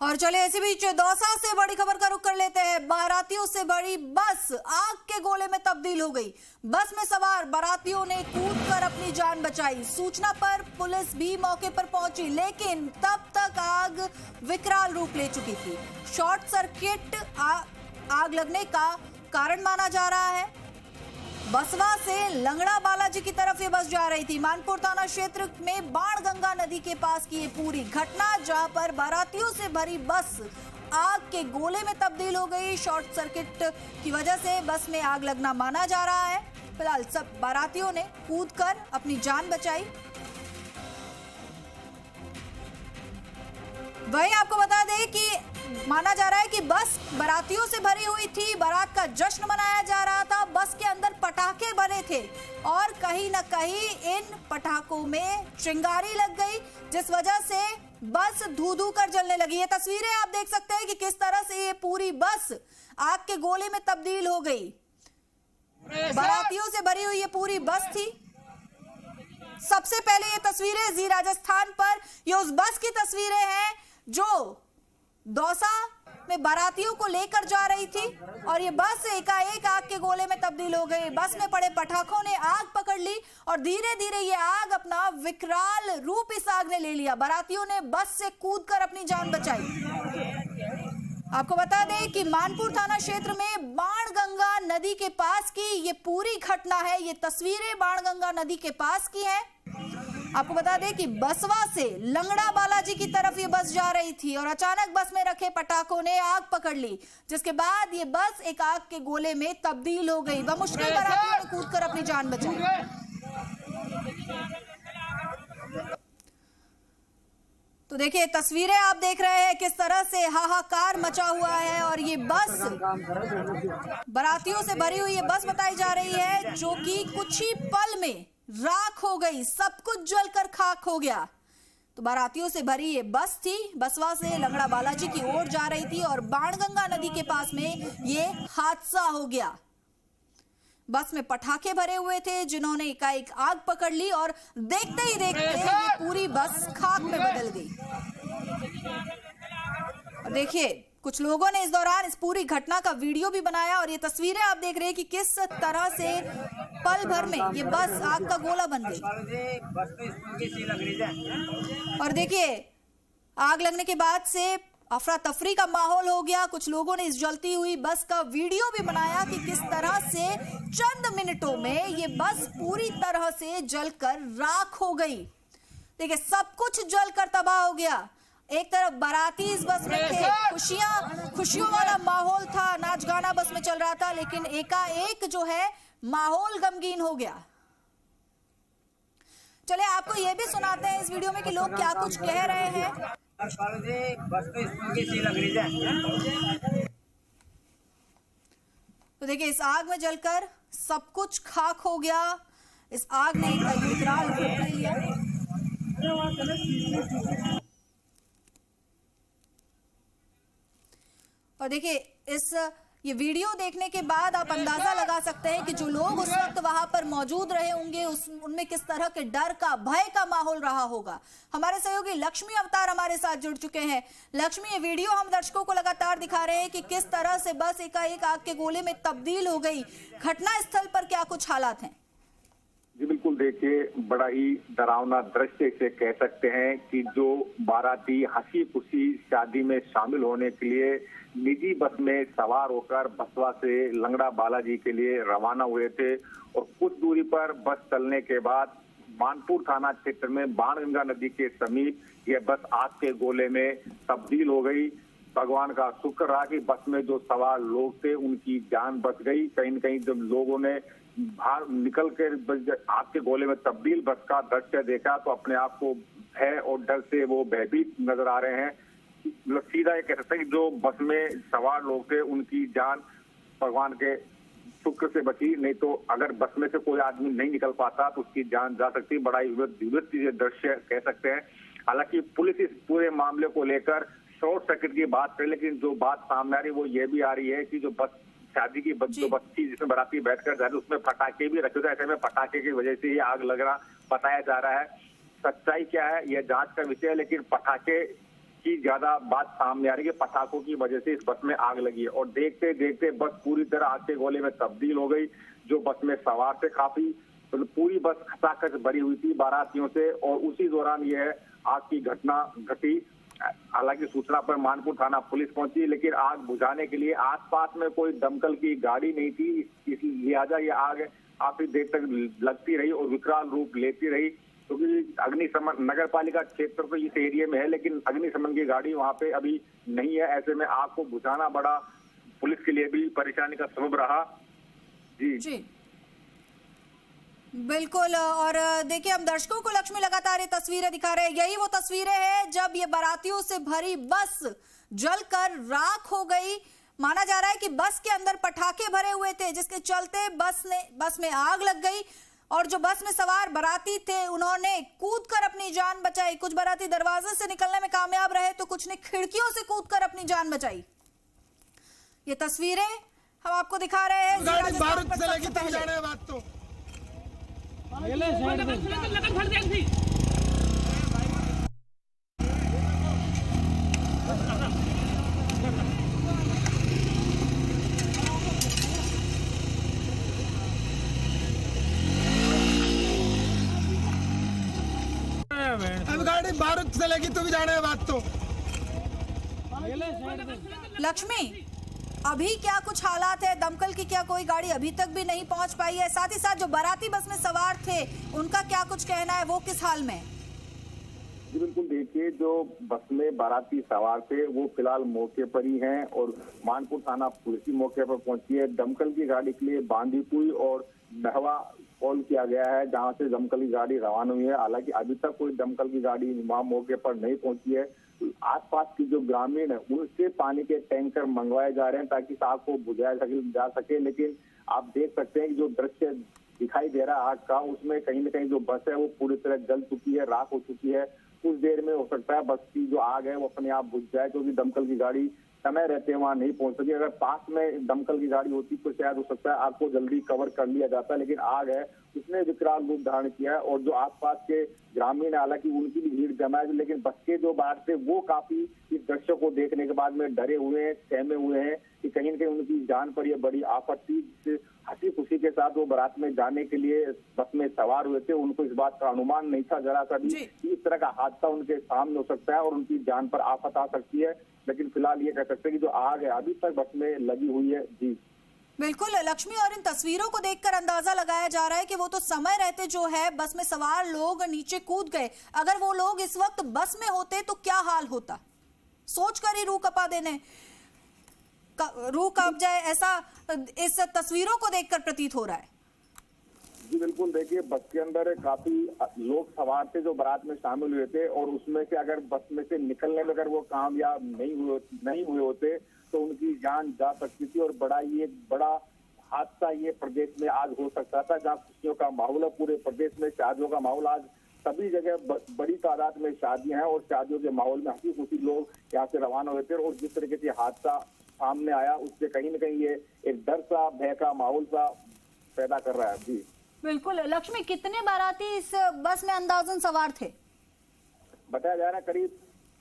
और चले इसी बीच दौसा से बड़ी खबर का रुख कर लेते हैं। बारातियों से बड़ी बस आग के गोले में तब्दील हो गई। बस में सवार बारातियों ने कूदकर अपनी जान बचाई। सूचना पर पुलिस भी मौके पर पहुंची, लेकिन तब तक आग विकराल रूप ले चुकी थी। शॉर्ट सर्किट आग लगने का कारण माना जा रहा है। बसवा से लंगड़ा बालाजी की तरफ ये बस जा रही थी। मानपुर थाना क्षेत्र में बाणगंगा नदी के पास की ये पूरी घटना, जहां पर बारातियों से भरी बस आग के गोले में तब्दील हो गई। शॉर्ट सर्किट की वजह से बस में आग लगना माना जा रहा है। फिलहाल सब बारातियों ने कूदकर अपनी जान बचाई। वहीं आपको बता दें कि माना जा रहा है कि बस बारातियों से भरी हुई थी। बारात का जश्न मनाया जा रहा था। बस के अंदर पटाखे बने थे और कहीं न कहीं इन पटाखों में चिंगारी लग गई, जिस वजह से बस धू-धू कर जलने लगी। ये तस्वीरें आप देख सकते हैं कि किस तरह से ये पूरी बस आग के गोले में तब्दील हो गई। बारातियों से भरी हुई ये पूरी बस थी। सबसे पहले ये तस्वीरें जी राजस्थान पर, ये उस बस की तस्वीरें हैं जो दौसा में बारातियों को लेकर जा रही थी और ये बस एकाएक आग के गोले में तब्दील हो गई। बस में पड़े पटाखों ने आग पकड़ ली और धीरे धीरे ये आग अपना विकराल रूप इस आग ने ले लिया। बारातियों ने बस से कूदकर अपनी जान बचाई। आपको बता दें कि मानपुर थाना क्षेत्र में बाणगंगा नदी के पास की ये पूरी घटना है। ये तस्वीरें बाणगंगा नदी के पास की हैं। आपको बता दें कि बसवा से लंगड़ा बालाजी की तरफ ये बस जा रही थी और अचानक बस में रखे पटाखों ने आग पकड़ ली, जिसके बाद ये बस एक आग के गोले में तब्दील हो गई। बमुश्किल बारातियों ने कूदकर अपनी जान बचाई। तो देखिए तस्वीरें आप देख रहे हैं किस तरह से हाहाकार मचा हुआ है और ये बस बारातियों से भरी हुई ये बस बताई जा रही है, जो कि कुछ ही पल में राख हो गई। सब कुछ जलकर खाक हो गया। तो बारातियों से भरी ये बस थी, बसवा से लंगड़ा बालाजी की ओर जा रही थी और बाणगंगा नदी के पास में ये हादसा हो गया। बस में पटाखे भरे हुए थे जिन्होंने एकाएक आग पकड़ ली और देखते ही देखते ये पूरी बस खाक में बदल गई। और देखिए कुछ लोगों ने इस दौरान इस पूरी घटना का वीडियो भी बनाया और ये तस्वीरें आप देख रहे हैं कि किस तरह से पल भर में ये बस आग का गोला बन गई। और देखिए आग लगने के बाद से अफरा तफरी का माहौल हो गया। कुछ लोगों ने इस जलती हुई बस का वीडियो भी बनाया कि किस तरह से चंद मिनटों में ये बस पूरी तरह से जलकर राख हो गई। देखिए सब कुछ जलकर तबाह हो गया। एक तरफ बाराती इस बस में थे, खुशियों वाला माहौल था, नाच गाना बस में चल रहा था, लेकिन एकाएक जो है माहौल गमगीन हो गया। चले आपको ये भी सुनाते हैं इस वीडियो में कि लोग क्या कुछ कह रहे हैं। तो देखिए इस आग में जलकर सब कुछ खाक हो गया। इस आग ने एक विकराल रूप ले लिया। और देखिए ये वीडियो देखने के बाद आप अंदाजा लगा सकते हैं कि जो लोग उस वक्त वहां पर मौजूद रहे होंगे उनमें किस तरह के डर का, भय का माहौल रहा होगा। हमारे सहयोगी लक्ष्मी अवतार हमारे साथ जुड़ चुके हैं। लक्ष्मी, ये वीडियो हम दर्शकों को लगातार दिखा रहे हैं कि किस तरह से बस एकाएक आग के गोले में तब्दील हो गई। घटना स्थल पर क्या कुछ हालात हैं? जी बिल्कुल, देखिए बड़ा ही डरावना दृश्य इसे कह सकते हैं कि जो बाराती हंसी खुशी शादी में शामिल होने के लिए निजी बस में सवार होकर बसवा से लंगड़ा बालाजी के लिए रवाना हुए थे और कुछ दूरी पर बस चलने के बाद मानपुर थाना क्षेत्र में बाणगंगा नदी के समीप यह बस आग के गोले में तब्दील हो गई। भगवान का शुक्र रहा कि बस में जो सवार लोग थे उनकी जान बच गई। कहीं न कहीं जब लोगों ने बाहर निकल कर आग के गोले में तब्दील बस का दृश्य देखा तो अपने आप को भय और डर से वो भयभीत नजर आ रहे हैं। मतलब सीधा ये कह सकते हैं कि जो बस में सवार लोग थे उनकी जान भगवान के शुक्र से बची, नहीं तो अगर बस में से कोई आदमी नहीं निकल पाता तो उसकी जान जा सकती। बड़ा ही विविध दृश्य कह सकते हैं। हालांकि पुलिस इस पूरे मामले को लेकर शॉर्ट सर्किट की बात करे, लेकिन जो बात सामने आ रही है वो ये भी आ रही है कि जो बस शादी की जो बस थी जिसमें बाराती बैठकर जा रही उसमें पटाखे भी रखे थे। ऐसे में पटाखे की वजह से ये आग लगना बताया जा रहा है। सच्चाई क्या है यह जांच का विषय है, लेकिन पटाखे की ज्यादा बात सामने आ रही है कि पटाखों की वजह से इस बस में आग लगी है और देखते देखते बस पूरी तरह आग के गोले में तब्दील हो गई। जो बस में सवार थे काफी, तो पूरी बस खचाखच भरी हुई थी बारातियों से और उसी दौरान यह आग की घटना घटी। हालांकि सूचना पर मानपुर थाना पुलिस पहुंची, लेकिन आग बुझाने के लिए आसपास में कोई दमकल की गाड़ी नहीं थी, इसलिए लिहाजा ये आग काफी देर तक लगती रही और विकराल रूप लेती रही। क्योंकि अग्निशमन नगर पालिका क्षेत्र तो इस एरिया में है, लेकिन अग्निशमन की गाड़ी वहां पे अभी नहीं है। ऐसे में आग को बुझाना बड़ा पुलिस के लिए भी परेशानी का सबब रहा। जी बिल्कुल। और देखिए, हम दर्शकों को लक्ष्मी लगातार ये तस्वीरें दिखा रहे हैं। यही वो तस्वीरें हैं जब ये बारातियों से भरी बस जलकर राख हो गई। माना जा रहा है कि बस के अंदर पटाखे भरे हुए थे, जिसके चलते बस में आग लग गई और जो बस में सवार बाराती थे उन्होंने कूदकर अपनी जान बचाई। कुछ बाराती दरवाजे से निकलने में कामयाब रहे तो कुछ ने खिड़कियों से कूदकर अपनी जान बचाई। ये तस्वीरें हम आपको दिखा रहे हैं। अब गाड़ी बारूद चलेगी तो भी जाने बात तो। लक्ष्मी, अभी क्या कुछ हालात है? दमकल की क्या कोई गाड़ी अभी तक भी नहीं पहुंच पाई है? साथ ही साथ जो बाराती बस में सवार थे उनका क्या कुछ कहना है, वो किस हाल में? जी बिल्कुल, देखिए जो बस में बाराती सवार थे वो फिलहाल मौके पर ही हैं और मानपुर थाना पुलिस मौके पर पहुंची है। दमकल की गाड़ी के लिए बांदीपुर और महवा कॉल किया गया है, जहां से दमकल की गाड़ी रवाना हुई है। हालांकि अभी तक कोई दमकल की गाड़ी वहां मौके पर नहीं पहुंची है। आसपास की जो ग्रामीण है उनसे पानी के टैंकर मंगवाए जा रहे हैं ताकि आग को बुझाया जा सके। लेकिन आप देख सकते हैं कि जो दृश्य दिखाई दे रहा है आग का, उसमें कहीं न कहीं जो बस है वो पूरी तरह जल चुकी है, राख हो चुकी है। कुछ देर में हो सकता है बस की जो आग है वो अपने आप बुझ जाए, क्योंकि दमकल की गाड़ी समय रहते वहां नहीं पहुंच सकी। अगर पास में दमकल की गाड़ी होती तो शायद हो सकता है आग को जल्दी कवर कर लिया जाता, लेकिन आग है उसने विकराल रूप धारण किया है। और जो आसपास के ग्रामीण, हालांकि उनकी भी भीड़ जमा है, लेकिन बस के जो बाहर थे वो काफी इस दृश्य को देखने के बाद में डरे हुए हैं, सहमे हुए हैं कि कहीं न कहीं उनकी जान पर यह बड़ी आफत थी। हंसी खुशी के साथ वो बारात में जाने के लिए बस में सवार हुए थे। उनको इस बात का अनुमान नहीं था जरा सा भी कि इस तरह का हादसा उनके सामने हो सकता है और उनकी जान पर आफत आ सकती है। लेकिन फिलहाल ये कह सकते हैं कि जो आग है अभी तक बस में लगी हुई है। जी बिल्कुल लक्ष्मी, और इन तस्वीरों को देखकर अंदाजा लगाया जा रहा है कि वो तो समय रहते जो है बस में सवार लोग नीचे कूद गए। अगर वो लोग इस वक्त बस में होते तो क्या हाल होता, सोचकर ही रूह कांप जाए, ऐसा इस तस्वीरों को देखकर प्रतीत हो रहा है। जी बिल्कुल, देखिए बस के अंदर काफी लोग सवार थे जो बारात में शामिल हुए थे और उसमें से अगर बस में से निकलने में अगर वो कामयाब नहीं हुए होते तो उनकी जान जा सकती थी और बड़ा हादसा ये प्रदेश में आज हो सकता था। जहाँ खुशियों का माहौल है पूरे प्रदेश में, शादियों का माहौल, आज सभी जगह बड़ी तादाद में शादियां हैं और शादियों के माहौल में हंसी खुशी लोग यहाँ से रवाना हुए थे। और जिस तरीके से हादसा सामने आया उससे कहीं न कहीं ये एक डर सा, भय का माहौल सा पैदा कर रहा है। जी बिल्कुल लक्ष्मी, कितने बाराती इस बस में अंदाजन सवार थे? बताया जा रहा है करीब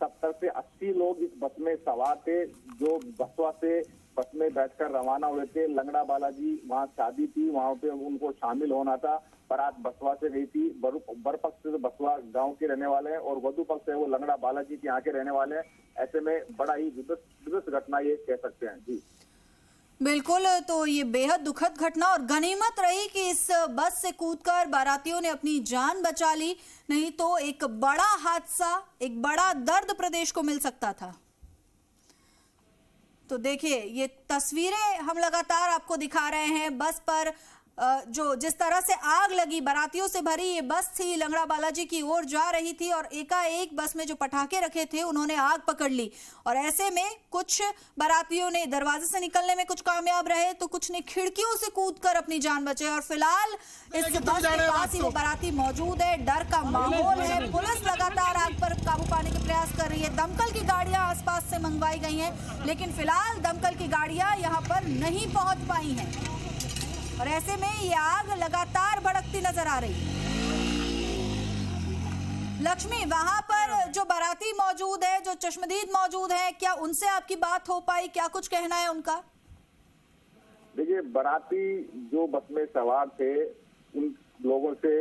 70 से 80 लोग इस बस में सवार थे, जो बसवा से बस में बैठकर रवाना हुए थे। लंगड़ा बालाजी वहाँ शादी थी, वहाँ पे उनको शामिल होना था। बारात बसवा से गई थी। बर पक्ष से बसवा गांव के रहने वाले हैं और वधु पक्ष है वो लंगड़ा बालाजी के यहाँ के रहने वाले हैं। ऐसे में बड़ा ही विध्वंस घटना ये कह सकते हैं। जी बिल्कुल, तो ये बेहद दुखद घटना और गनीमत रही कि इस बस से कूदकर बारातियों ने अपनी जान बचा ली, नहीं तो एक बड़ा हादसा, एक बड़ा दर्द प्रदेश को मिल सकता था। तो देखिए ये तस्वीरें हम लगातार आपको दिखा रहे हैं। बस पर जो जिस तरह से आग लगी, बारातियों से भरी ये बस थी, लंगड़ा बालाजी की ओर जा रही थी और एकाएक बस में जो पटाखे रखे थे उन्होंने आग पकड़ ली। और ऐसे में कुछ बारातियों ने दरवाजे से निकलने में कुछ कामयाब रहे तो कुछ ने खिड़कियों से कूदकर अपनी जान बचाई। और फिलहाल इस बस के पास ही वो बाराती मौजूद है, डर का माहौल है। पुलिस लगातार आग पर काबू पाने के प्रयास कर रही है। दमकल की गाड़ियां आसपास से मंगवाई गई हैं, लेकिन फिलहाल दमकल की गाड़ियां यहां पर नहीं पहुंच पाई हैं और ऐसे में ये आग लगातार भड़कती नजर आ रही है। लक्ष्मी, वहां पर जो बाराती मौजूद है, जो चश्मदीद मौजूद है, क्या उनसे आपकी बात हो पाई? क्या कुछ कहना है उनका? देखिए, बाराती जो बस में सवार थे उन लोगों से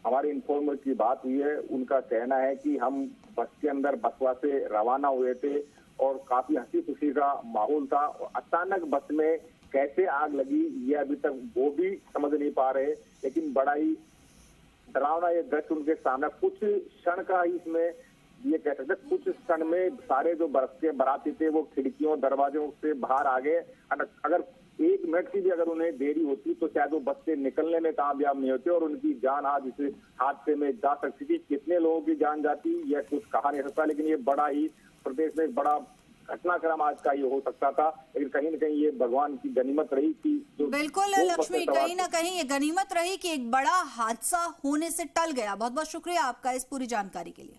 हमारी इन्फॉर्मर की बात हुई है। उनका कहना है कि हम बस के अंदर बसवा से रवाना हुए थे और काफी हंसी खुशी का माहौल था और अचानक बस में कैसे आग लगी ये अभी तक वो भी समझ नहीं पा रहे। लेकिन बड़ा ही डरावना ये दृश्य उनके सामने, कुछ क्षण का ही इसमें ये कह सकते, कुछ क्षण में सारे जो बस के बाराती थे वो खिड़कियों दरवाजों से बाहर आ गए। अगर 1 मिनट की भी अगर उन्हें देरी होती तो शायद वो बस से निकलने में कामयाब नहीं होते और उनकी जान आज इस हादसे में जा सकती थी। कितने लोगों की जान जाती यह कुछ कहा नहीं सकता, लेकिन ये बड़ा ही प्रदेश में बड़ा घटनाक्रम आज का ये हो सकता था। लेकिन कहीं न कहीं ये भगवान की गनीमत रही कि जो बिल्कुल लक्ष्मी, कहीं ना कहीं ये गनीमत रही कि एक बड़ा हादसा होने से टल गया। बहुत बहुत शुक्रिया आपका इस पूरी जानकारी के लिए।